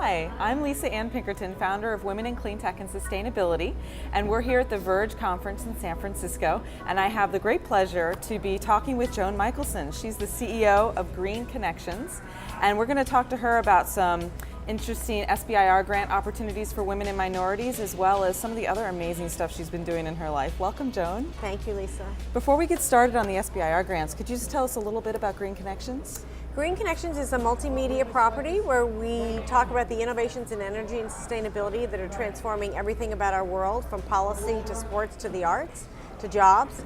Hi, I'm Lisa Ann Pinkerton, founder of Women in Clean Tech and Sustainability, and we're here at the Verge Conference in San Francisco, and I have the great pleasure to be talking with Joan Michelson. She's the CEO of Green Connections, and we're going to talk to her about some interesting SBIR grant opportunities for women and minorities, as well as some of the other amazing stuff she's been doing in her life. Welcome, Joan. Thank you, Lisa. Before we get started on the SBIR grants, could you just tell us a little bit about Green Connections? Green Connections is a multimedia property where we talk about the innovations in energy and sustainability that are transforming everything about our world, from policy to sports to the arts to jobs.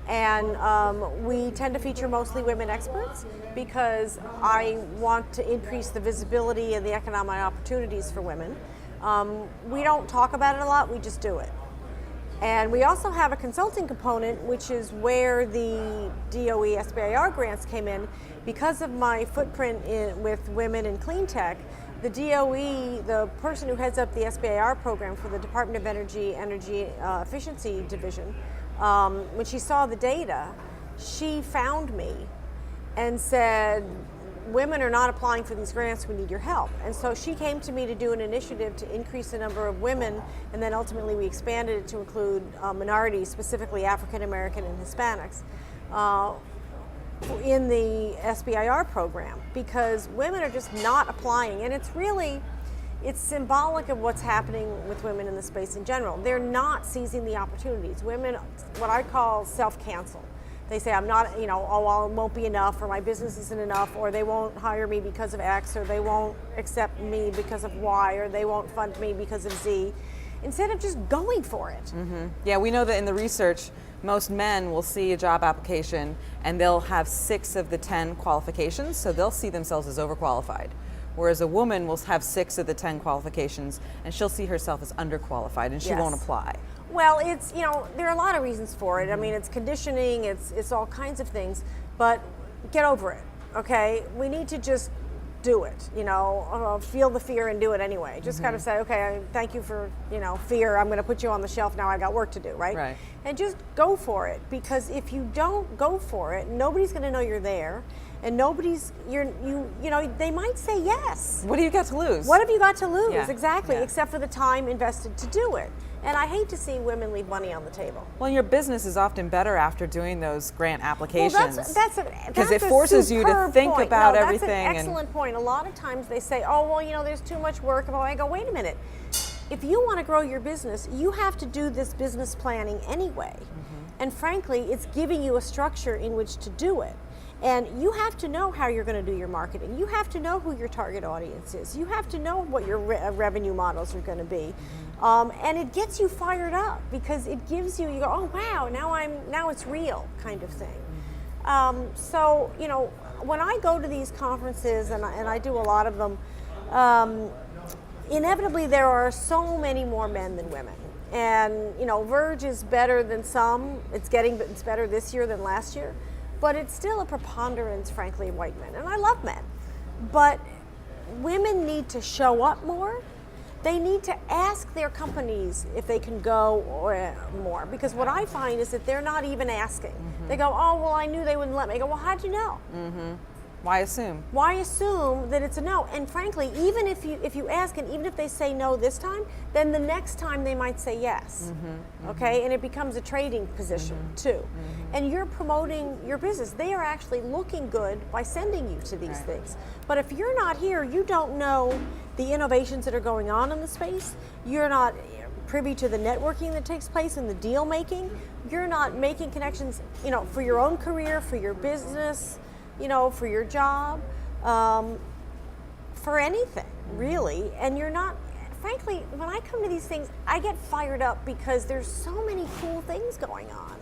And we tend to feature mostly women experts because I want to increase the visibility and the economic opportunities for women. We don't talk about it a lot, we just do it. And we also have a consulting component, which is where the DOE SBIR grants came in. Because of my footprint with women in clean tech, the DOE, the person who heads up the SBIR program for the Department of Energy Efficiency Division, when she saw the data, she found me and said, women are not applying for these grants, we need your help. And so she came to me to do an initiative to increase the number of women, and then ultimately we expanded it to include minorities, specifically African American and Hispanics, in the SBIR program, because women are just not applying. And it's symbolic of what's happening with women in the space in general. They're not seizing the opportunities. Women, what I call self-cancel. They say, I'm not, oh, well, it won't be enough, or my business isn't enough, or they won't hire me because of X, or they won't accept me because of Y, or they won't fund me because of Z, instead of just going for it. Mm-hmm. Yeah, we know that in the research, most men will see a job application and they'll have 6 of the 10 qualifications, so they'll see themselves as overqualified. Whereas a woman will have 6 of the 10 qualifications and she'll see herself as underqualified and she won't apply. Well, it's, there are a lot of reasons for it. I mean, it's conditioning, it's all kinds of things, but get over it, okay? We need to just do it, feel the fear and do it anyway. Just kind of say, okay, thank you for, fear, I'm gonna put you on the shelf now, I got work to do, right? Right. And just go for it, because if you don't go for it, nobody's gonna know you're there, and they might say yes. What do you got to lose? What have you got to lose? Yeah. Exactly, Yeah. Except for the time invested to do it. And I hate to see women leave money on the table. Well, your business is often better after doing those grant applications. Well, because it forces you to think about everything. That's an excellent point. A lot of times they say, oh, well, there's too much work. And I go, wait a minute. If you want to grow your business, you have to do this business planning anyway. And frankly, it's giving you a structure in which to do it. And you have to know how you're going to do your marketing. You have to know who your target audience is. You have to know what your revenue models are going to be. And it gets you fired up, because it gives you go, oh wow, now it's real, kind of thing. So, when I go to these conferences, and I do a lot of them, inevitably there are so many more men than women. And, Verge is better than some. It's better this year than last year. But it's still a preponderance, frankly, of white men. And I love men. But women need to show up more. They need to ask their companies if they can go or more. Because what I find is that they're not even asking. They go, oh, well, I knew they wouldn't let me. I go, well, how'd you know? Why assume? Why assume that it's a no? And frankly, even if you ask, and even if they say no this time, then the next time they might say yes. Okay, and it becomes a trading position too. And you're promoting your business. They are actually looking good by sending you to these things. But if you're not here, you don't know the innovations that are going on in the space. You're not privy to the networking that takes place and the deal making. You're not making connections, for your own career, for your business, for your job, for anything, really. And you're not, frankly, when I come to these things, I get fired up because there's so many cool things going on,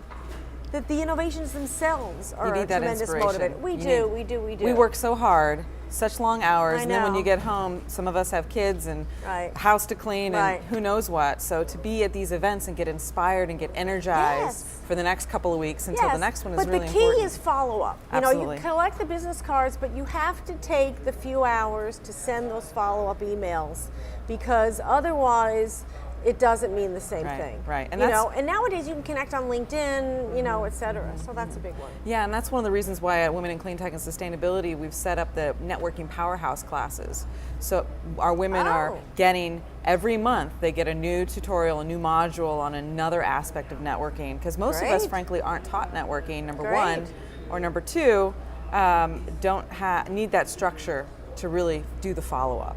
that the innovations themselves are a tremendous motivator. We do. We work so hard, such long hours, and then when you get home, some of us have kids and house to clean and who knows what. So to be at these events and get inspired and get energized for the next couple of weeks until the next one is really important. But the key is follow-up. Absolutely. You collect the business cards, but you have to take the few hours to send those follow-up emails, because otherwise it doesn't mean the same thing. Right. And and nowadays you can connect on LinkedIn, et cetera. So that's a big one. Yeah, and that's one of the reasons why at Women in Clean Tech and Sustainability we've set up the networking powerhouse classes. So our women are getting, every month they get a new tutorial, a new module on another aspect of networking, because most of us frankly aren't taught networking, number one, or number two, don't need that structure to really do the follow-up.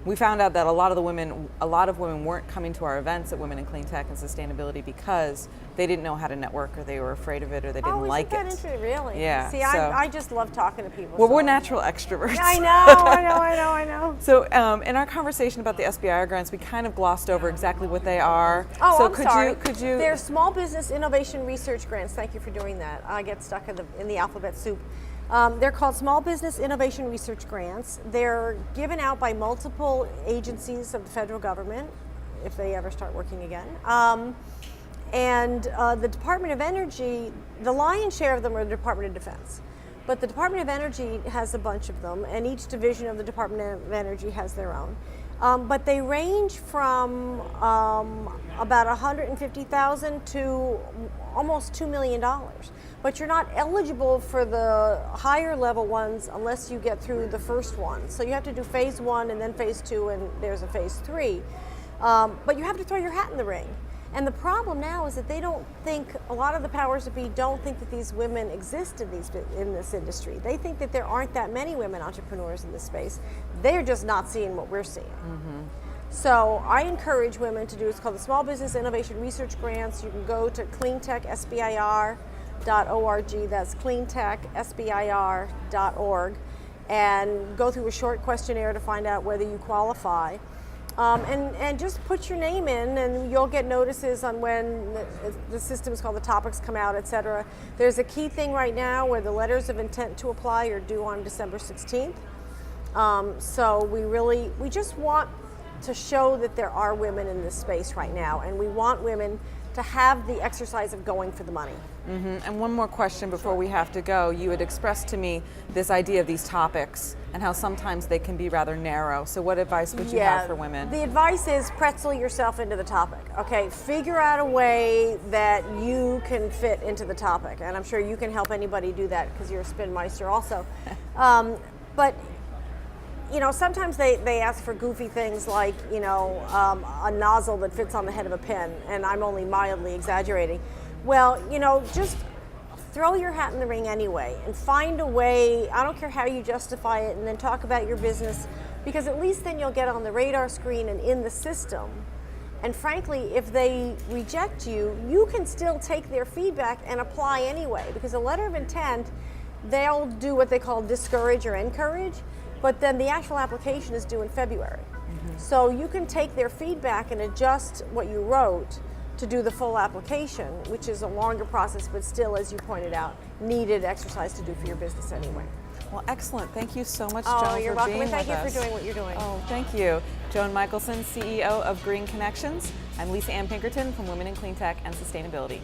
We found out that a lot of women weren't coming to our events at Women in Clean Tech and Sustainability because they didn't know how to network, or they were afraid of it, or they didn't like it. Interesting, really? Yeah. See, I just love talking to people. Well, we're natural extroverts. I know. So in our conversation about the SBIR grants, we kind of glossed over exactly what they are. Oh, so I'm sorry. Could you? They're Small Business Innovation Research Grants. Thank you for doing that. I get stuck in the alphabet soup. They're called Small Business Innovation Research Grants. They're given out by multiple agencies of the federal government, if they ever start working again. And the Department of Energy, the lion's share of them are the Department of Defense. But the Department of Energy has a bunch of them, and each division of the Department of Energy has their own. But they range from about $150,000 to almost $2 million. But you're not eligible for the higher level ones unless you get through the first one. So you have to do phase 1 and then phase 2, and there's a phase 3. But you have to throw your hat in the ring. And the problem now is that they don't think, a lot of the powers that be don't think that these women exist in this industry. They think that there aren't that many women entrepreneurs in this space. They're just not seeing what we're seeing. So I encourage women to do, it's called the Small Business Innovation Research Grants. You can go to cleantechsbir.org, that's cleantechsbir.org, and go through a short questionnaire to find out whether you qualify. And just put your name in, and you'll get notices on when the system is called the topics come out, etc. There's a key thing right now where the letters of intent to apply are due on December 16th. So we just want to show that there are women in this space right now, and we want women to have the exercise of going for the money. And one more question before we have to go. You had expressed to me this idea of these topics and how sometimes they can be rather narrow. So what advice would you have for women? The advice is pretzel yourself into the topic. Okay, figure out a way that you can fit into the topic. And I'm sure you can help anybody do that because you're a spin meister also. But sometimes they ask for goofy things like, a nozzle that fits on the head of a pen, and I'm only mildly exaggerating. Well, just throw your hat in the ring anyway and find a way. I don't care how you justify it, and then talk about your business, because at least then you'll get on the radar screen and in the system. And frankly, if they reject you, you can still take their feedback and apply anyway, because a letter of intent, they'll do what they call discourage or encourage, but then the actual application is due in February. So you can take their feedback and adjust what you wrote to do the full application, which is a longer process, but still, as you pointed out, needed exercise to do for your business anyway. Well, excellent. Thank you so much, Joan, for being with us. Oh, you're welcome, and thank you for doing what you're doing. Oh, thank you. Joan Michelson, CEO of Green Connections. I'm Lisa Ann Pinkerton from Women in Clean Tech and Sustainability.